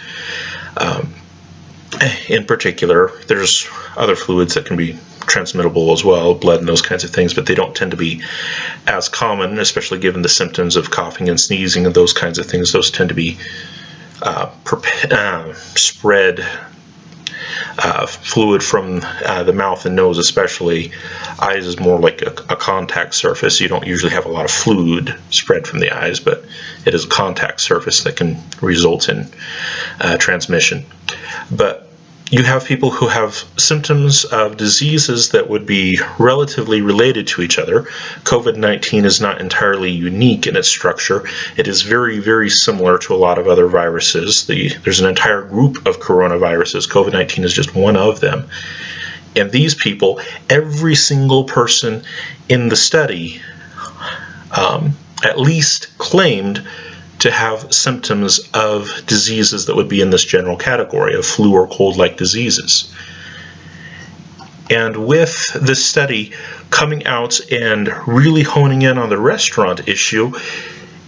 In particular, there's other fluids that can be transmittable as well, blood and those kinds of things, but they don't tend to be as common, especially given the symptoms of coughing and sneezing and those kinds of things. Those tend to be spread fluid from the mouth and nose especially. Eyes is more like a contact surface. You don't usually have a lot of fluid spread from the eyes, but it is a contact surface that can result in transmission. But you have people who have symptoms of diseases that would be relatively related to each other. COVID-19 is not entirely unique in its structure. It is very, very similar to a lot of other viruses. There's an entire group of coronaviruses. COVID-19 is just one of them. And these people, every single person in the study at least claimed to have symptoms of diseases that would be in this general category of flu or cold-like diseases. And with this study coming out and really honing in on the restaurant issue,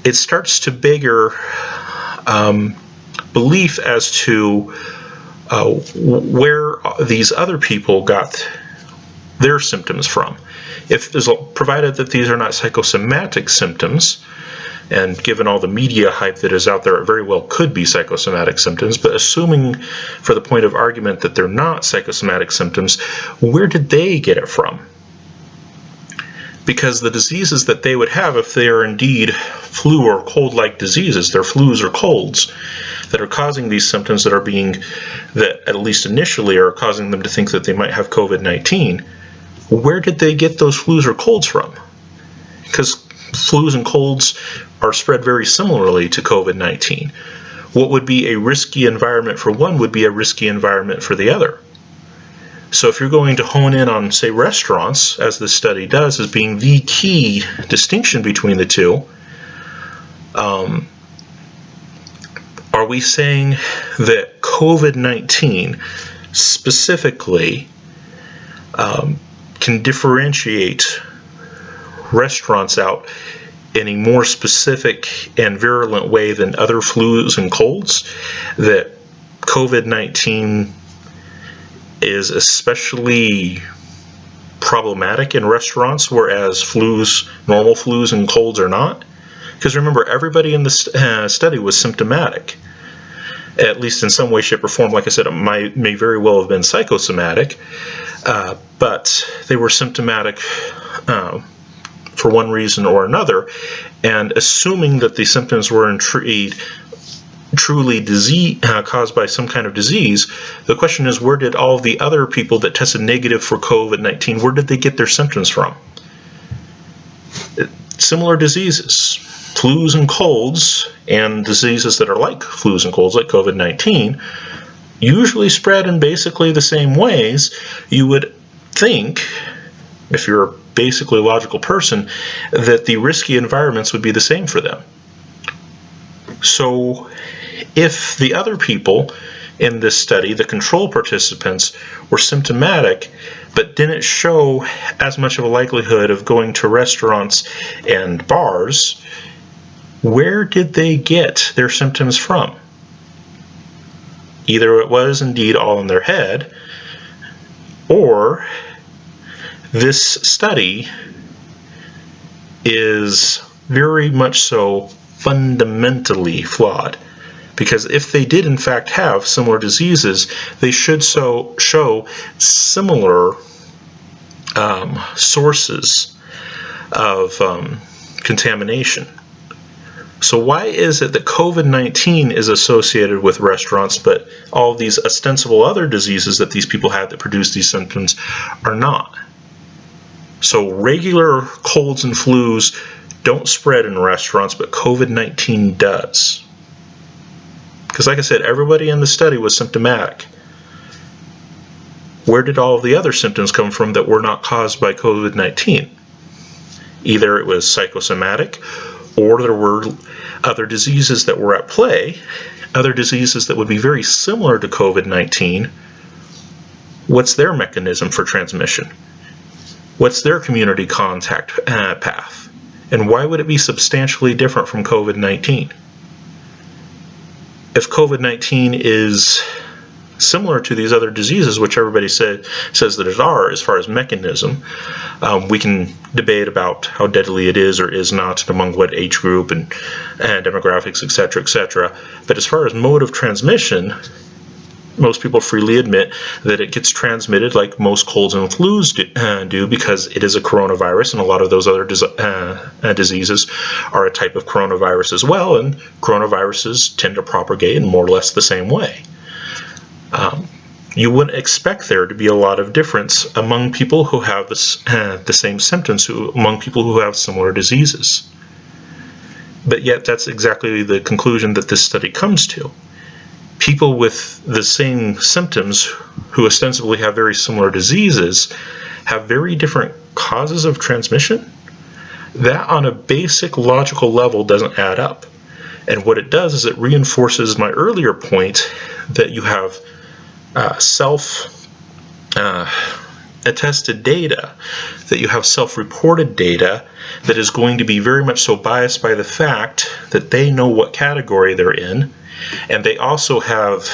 it starts to beggar belief as to where these other people got their symptoms from. Provided that these are not psychosomatic symptoms, and given all the media hype that is out there, it very well could be psychosomatic symptoms, but assuming for the point of argument that they're not psychosomatic symptoms, where did they get it from? Because the diseases that they would have, if they are indeed flu or cold-like diseases, they're flus or colds that are causing these symptoms that at least initially are causing them to think that they might have COVID-19, where did they get those flus or colds from? Because flus and colds are spread very similarly to COVID-19. What would be a risky environment for one would be a risky environment for the other. So if you're going to hone in on, say, restaurants, as this study does, as being the key distinction between the two, are we saying that COVID-19 specifically can differentiate restaurants out in a more specific and virulent way than other flus and colds? That COVID-19 is especially problematic in restaurants, whereas normal flus and colds are not? Because remember, everybody in this study was symptomatic, at least in some way, shape, or form. Like I said, it may very well have been psychosomatic, but they were symptomatic for one reason or another. And assuming that the symptoms were truly caused by some kind of disease, the question is, where did all of the other people that tested negative for COVID-19, where did they get their symptoms from? Similar diseases, flus and colds, and diseases that are like flus and colds, like COVID-19, usually spread in basically the same ways. You would think, if you're a basically logical person, that the risky environments would be the same for them. So if the other people in this study, the control participants, were symptomatic but didn't show as much of a likelihood of going to restaurants and bars, where did they get their symptoms from? Either it was indeed all in their head, or this study is very much so fundamentally flawed. Because if they did in fact have similar diseases, they should show similar sources of contamination. So why is it that COVID-19 is associated with restaurants, but all of these ostensible other diseases that these people had that produce these symptoms are not? So regular colds and flus don't spread in restaurants, but COVID-19 does. Because like I said, everybody in the study was symptomatic. Where did all of the other symptoms come from that were not caused by COVID-19? Either it was psychosomatic, or there were other diseases that were at play, other diseases that would be very similar to COVID-19. What's their mechanism for transmission? What's their community contact path? And why would it be substantially different from COVID-19? If COVID-19 is similar to these other diseases, which everybody says that it are, as far as mechanism, we can debate about how deadly it is or is not, among what age group and demographics, etc., etc. But as far as mode of transmission, most people freely admit that it gets transmitted like most colds and flus do, because it is a coronavirus, and a lot of those other diseases are a type of coronavirus as well, and coronaviruses tend to propagate in more or less the same way. You wouldn't expect there to be a lot of difference among people who have the same symptoms, among people who have similar diseases. But yet that's exactly the conclusion that this study comes to. People with the same symptoms who ostensibly have very similar diseases have very different causes of transmission. That on a basic logical level doesn't add up. And what it does is it reinforces my earlier point that you have self-attested data, that you have self-reported data that is going to be very much so biased by the fact that they know what category they're in, and they also have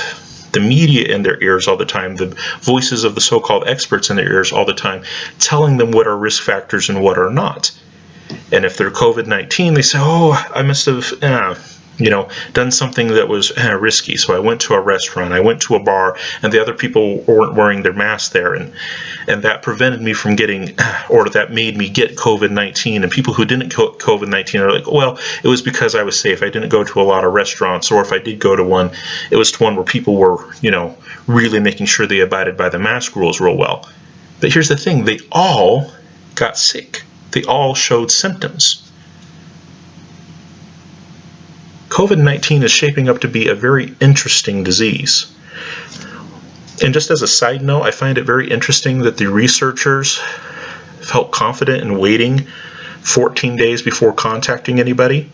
the media in their ears all the time, the voices of the so-called experts in their ears all the time, telling them what are risk factors and what are not. And if they're COVID-19, they say, oh, I must have done something that was risky. So I went to a restaurant, I went to a bar, and the other people weren't wearing their masks there, and that prevented me from getting, or that made me get COVID-19. And people who didn't get COVID-19 are like, well, it was because I was safe. I didn't go to a lot of restaurants, or if I did go to one, it was to one where people were, really making sure they abided by the mask rules real well. But here's the thing, they all got sick. They all showed symptoms. COVID-19 is shaping up to be a very interesting disease. And just as a side note, I find it very interesting that the researchers felt confident in waiting 14 days before contacting anybody.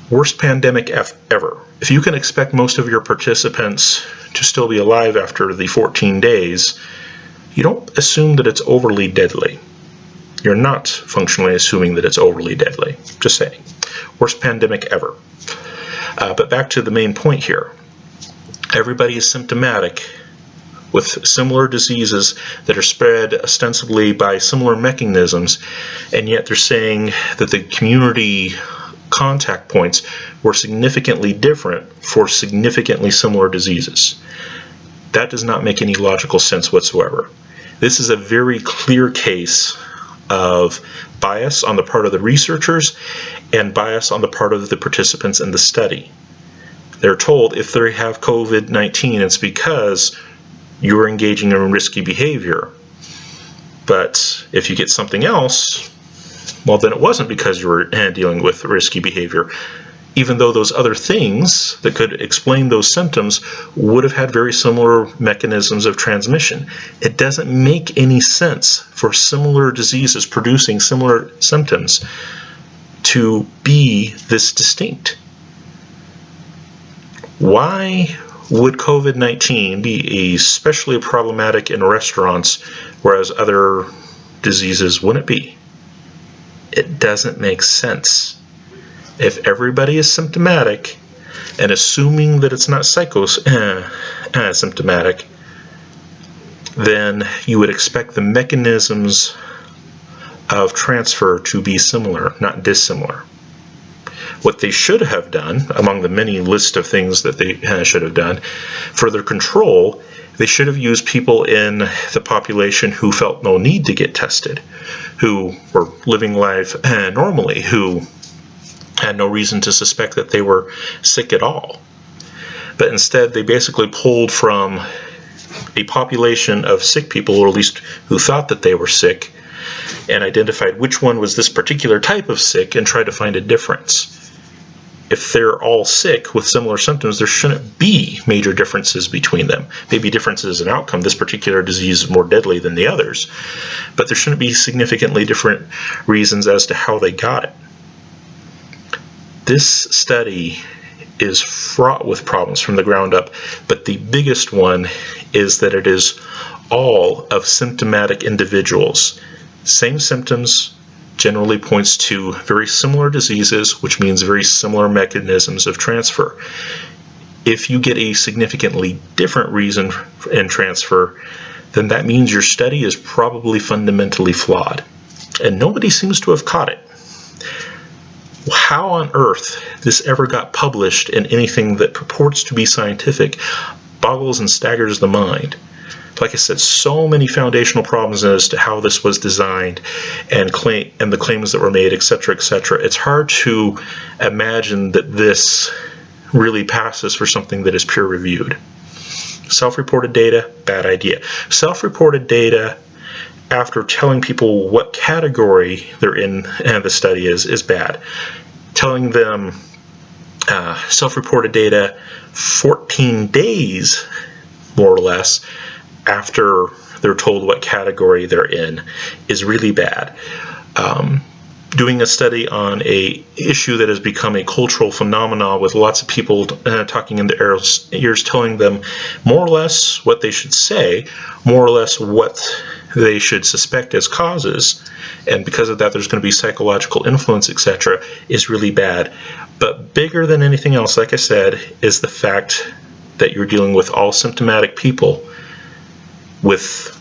Worst pandemic ever. If you can expect most of your participants to still be alive after the 14 days, you don't assume that it's overly deadly. You're not functionally assuming that it's overly deadly. Just saying. Worst pandemic ever. But back to the main point here. Everybody is symptomatic with similar diseases that are spread ostensibly by similar mechanisms, and yet they're saying that the community contact points were significantly different for significantly similar diseases. That does not make any logical sense whatsoever. This is a very clear case of bias on the part of the researchers and bias on the part of the participants in the study. They're told if they have COVID-19, it's because you're engaging in risky behavior. But if you get something else, well, then it wasn't because you were dealing with risky behavior, even though those other things that could explain those symptoms would have had very similar mechanisms of transmission. It doesn't make any sense for similar diseases producing similar symptoms to be this distinct. Why would COVID-19 be especially problematic in restaurants, whereas other diseases wouldn't be? It doesn't make sense. If everybody is symptomatic, and assuming that it's not symptomatic, then you would expect the mechanisms of transfer to be similar, not dissimilar. What they should have done, among the many list of things that they should have done, for their control, they should have used people in the population who felt no need to get tested, who were living life normally, who had no reason to suspect that they were sick at all. But instead, they basically pulled from a population of sick people, or at least who thought that they were sick, and identified which one was this particular type of sick and tried to find a difference. If they're all sick with similar symptoms, there shouldn't be major differences between them. Maybe differences in outcome. This particular disease is more deadly than the others, but there shouldn't be significantly different reasons as to how they got it. This study is fraught with problems from the ground up, but the biggest one is that it is all of symptomatic individuals. Same symptoms, generally points to very similar diseases, which means very similar mechanisms of transfer. If you get a significantly different reason in transfer, then that means your study is probably fundamentally flawed. And nobody seems to have caught it. How on earth this ever got published in anything that purports to be scientific boggles and staggers the mind. Like I said, so many foundational problems as to how this was designed and the claims that were made, etc., etc. It's hard to imagine that this really passes for something that is peer-reviewed. Self-reported data, bad idea. Self-reported data after telling people what category they're in and the study is bad. Telling them self-reported data 14 days, more or less, after they're told what category they're in is really bad. Doing a study on a issue that has become a cultural phenomenon with lots of people talking in their ears, telling them more or less what they should say, more or less what they should suspect as causes, and because of that there's going to be psychological influence, etc., is really bad. But bigger than anything else, like I said, is the fact that you're dealing with all symptomatic people with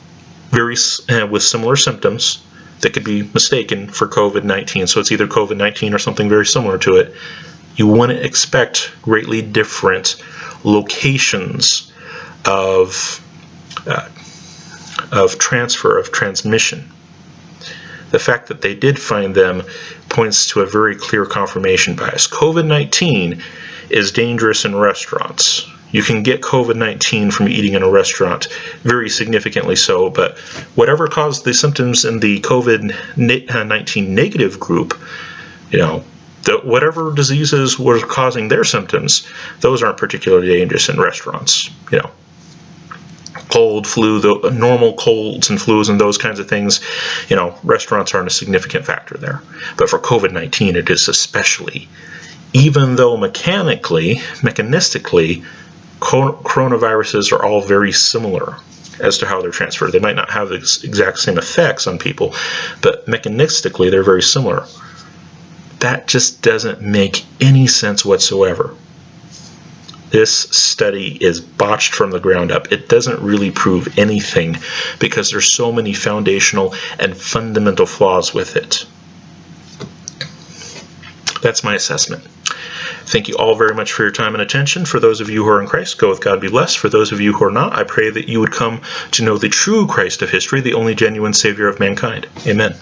similar symptoms that could be mistaken for COVID-19. So it's either COVID-19 or something very similar to it. You wouldn't expect greatly different locations of transfer, of transmission. The fact that they did find them points to a very clear confirmation bias. COVID-19 is dangerous in restaurants. You can get COVID-19 from eating in a restaurant, very significantly so, but whatever caused the symptoms in the COVID-19 negative group, whatever diseases were causing their symptoms, those aren't particularly dangerous in restaurants. Cold, flu, the normal colds and flus and those kinds of things, restaurants aren't a significant factor there. But for COVID-19, it is especially. Even though mechanistically, coronaviruses are all very similar as to how they're transferred. They might not have the exact same effects on people, but mechanistically they're very similar. That just doesn't make any sense whatsoever. This study is botched from the ground up. It doesn't really prove anything because there's so many foundational and fundamental flaws with it. That's my assessment. Thank you all very much for your time and attention. For those of you who are in Christ, go with God, be blessed. For those of you who are not, I pray that you would come to know the true Christ of history, the only genuine Savior of mankind. Amen.